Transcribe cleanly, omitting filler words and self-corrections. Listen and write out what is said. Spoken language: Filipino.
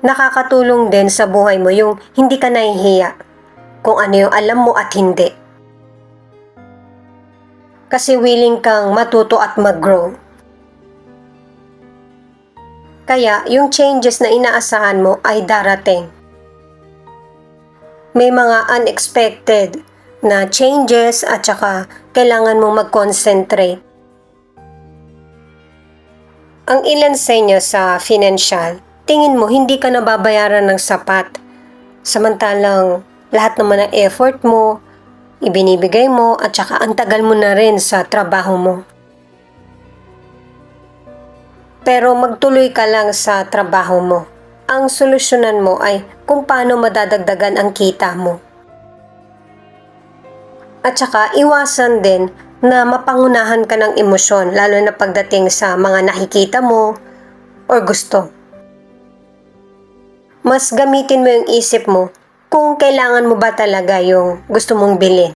Nakakatulong din sa buhay mo yung hindi ka nahihiya kung ano yung alam mo at hindi. Kasi willing kang matuto at mag-grow. Kaya yung changes na inaasahan mo ay darating. May mga unexpected na changes at saka kailangan mong mag-concentrate. Ang ilan sa inyo sa financial, tingin mo hindi ka nababayaran ng sapat. Samantalang lahat naman ng effort mo, ibinibigay mo at saka ang tagal mo na rin sa trabaho mo. Pero magtuloy ka lang sa trabaho mo. Ang solusyonan mo ay kung paano madadagdagan ang kita mo. At saka iwasan din na mapangunahan ka ng emosyon lalo na pagdating sa mga nakikita mo or gusto. Mas gamitin mo yung isip mo kung kailangan mo ba talaga yung gusto mong bilhin.